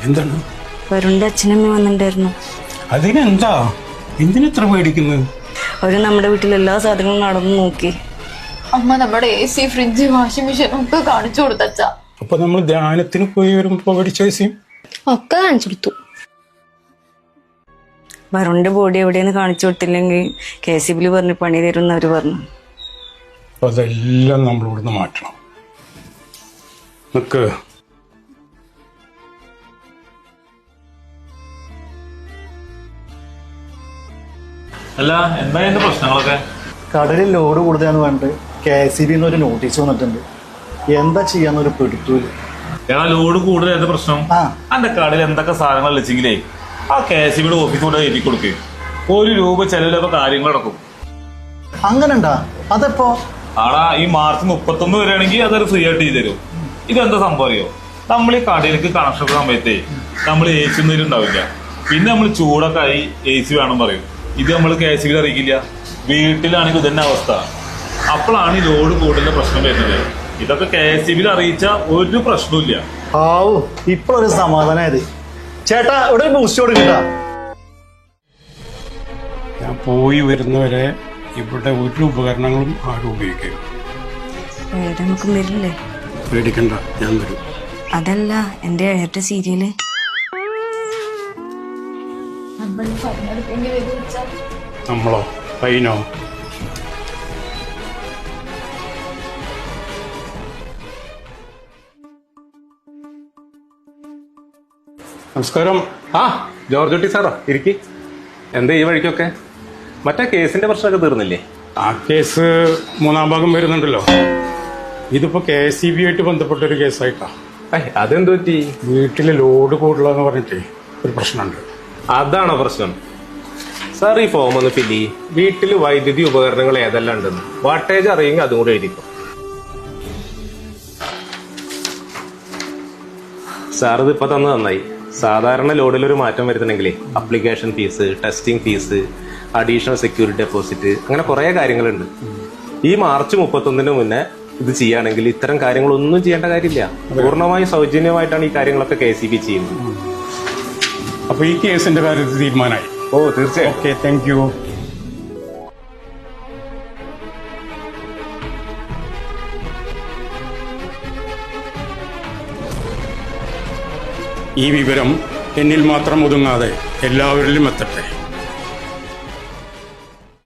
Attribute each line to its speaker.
Speaker 1: എന്താണ്?
Speaker 2: വരുണിന്റെ അച്ഛനമ്മ വന്നിട്ടുണ്ടായിരുന്നു.
Speaker 1: അതിനെന്താ? എന്തിനെത്ര പേടിക്കുന്നത്?
Speaker 2: അവര് നമ്മുടെ വീട്ടിൽ എല്ലാ സാധനങ്ങളും നടന്നു നോക്കി.
Speaker 3: അമ്മ നമ്മുടെ AC, ഫ്രിഡ്ജ്, വാഷിംഗ് മെഷീൻ ഒക്കെ കാണിച്ചു കൊടുത്തച്ചാ.
Speaker 1: അപ്പൊ നമ്മൾ ധ്യാനത്തിന് പോയി വരുമ്പോ പഠിച്ച
Speaker 3: ഒക്കെ കാണിച്ചു കൊടുത്തു.
Speaker 2: വരുണിന്റെ ബോഡി എവിടെയെന്ന് കാണിച്ചു കൊടുത്തില്ലെങ്കിൽ KCB പറഞ്ഞ് പണി തരുമെന്ന് അവര് പറഞ്ഞു.
Speaker 1: അപ്പൊ അതെല്ലാം നമ്മൾ ഇവിടുന്ന് മാറ്റണം. നിക്ക്.
Speaker 4: അല്ല, എന്താ എന്റെ പ്രശ്നങ്ങളൊക്കെ?
Speaker 5: കടലിൽ ലോഡ് കൂടുതലാന്ന് പറഞ്ഞിട്ട് KCB ഒരു നോട്ടീസ് വന്നിട്ടുണ്ട്. എന്താ ചെയ്യാന്നൊരു പിടുത്തൂല്.
Speaker 4: എടാ, ലോഡ് കൂടുതൽ എന്താ പ്രശ്നം? എന്റെ കടയിൽ എന്തൊക്കെ സാധനങ്ങൾ വെച്ചെങ്കിലേ ആ KCB ഓഫീസ് കൊണ്ട് എഴുതി കൊടുക്കുക. ₹1 ചെലവിലൊക്കെ കാര്യങ്ങൾ നടക്കും.
Speaker 5: അങ്ങനെണ്ടാ? അതെപ്പോ?
Speaker 4: ആടാ, ഈ മാർച്ച് 31 വരെയാണെങ്കിൽ അതൊരു ഫ്രീ ആയിട്ട് ചെയ്ത് തരും. ഇതെന്താ സംഭവം അറിയോ? നമ്മൾ ഈ കടയിലേക്ക് കണക്ഷൻ സമയത്തേ നമ്മൾ AC ഒന്നും ഉണ്ടാവില്ല. പിന്നെ നമ്മൾ ചൂടൊക്കെ ആയി AC വേണം പറയും. ഇത് നമ്മൾ KCB അറിയിക്കില്ല. വീട്ടിലാണെങ്കിൽ ഇതന്നെ അവസ്ഥ. അപ്പോഴാണ് ഈ ലോഡ് കൂടുതലുള്ള പ്രശ്നം വരുന്നത്. ഇതൊക്കെ KCB അറിയിച്ച ഒരു പ്രശ്നമില്ല.
Speaker 5: ആവൂ, ഇപ്പോഴൊരു സമാധാനമായത്. ചേട്ടാ, ഇവിടെ ബൂസ്റ്റ് കൊടുക്കട്ടാ.
Speaker 1: ഞാൻ പോയി വരുന്നവരെ ഇവിടെ ഒരു ഉപകരണങ്ങളും ആരും ഉപയോഗിക്കും.
Speaker 2: നമുക്ക് വരില്ലേ?
Speaker 1: പേടിക്കണ്ട, ഞാൻ വരും.
Speaker 2: അതല്ല, എന്റെ ഏഴത്തെ സീരിയല്.
Speaker 1: നമ്മളോ? ഫൈനോ? നമസ്കാരം.
Speaker 6: ജോർജ് കുട്ടി സാറോ? ഇരിക്കി. എന്താ ഈ വഴിക്കൊക്കെ? മറ്റേ കേസിന്റെ പ്രശ്നമൊക്കെ തീർന്നില്ലേ?
Speaker 1: ആ കേസ് 3ാം ഭാഗം വരുന്നുണ്ടല്ലോ. ഇതിപ്പോ KCB ആയിട്ട് ബന്ധപ്പെട്ടൊരു കേസായിട്ടാ.
Speaker 6: അതെന്തു പറ്റി?
Speaker 1: വീട്ടില് ലോഡ് കൂടുതലെന്ന് പറഞ്ഞിട്ടേ ഒരു പ്രശ്നമുണ്ട്.
Speaker 6: അതാണോ പ്രശ്നം? സാർ, ഈ ഫോം ഒന്ന് ഫില്ല് ചെയ്യ്. വീട്ടിൽ വൈദ്യുതി ഉപകരണങ്ങൾ ഏതെല്ലാം ഉണ്ടെന്ന് വാട്ടേജ് അറിയെങ്കിൽ അതും കൂടെ എഴുതിക്കും. സാർ, ഇത് ഇപ്പൊ തന്നെ നന്നായി. സാധാരണ ലോഡിലൊരു മാറ്റം വരുത്തണമെങ്കിൽ application fees, testing fees, additional security deposit, അങ്ങനെ കുറെ കാര്യങ്ങളുണ്ട്. ഈ മാർച്ച് 31 മുന്നേ ഇത് ചെയ്യുകയാണെങ്കിൽ ഇത്തരം കാര്യങ്ങളൊന്നും ചെയ്യേണ്ട കാര്യമില്ല. പൂർണ്ണമായും സൗജന്യമായിട്ടാണ് ഈ കാര്യങ്ങളൊക്കെ KCB ചെയ്യുന്നത്.
Speaker 1: അപ്പൊ ഈ കേസിന്റെ കാര്യത്തിൽ തീരുമാനമായി?
Speaker 6: ഓ, തീർച്ചയായും.
Speaker 1: Okay, thank you. ഈ വിവരം എന്നിൽ മാത്രം ഒതുങ്ങാതെ എല്ലാവരിലും എത്തട്ടെ.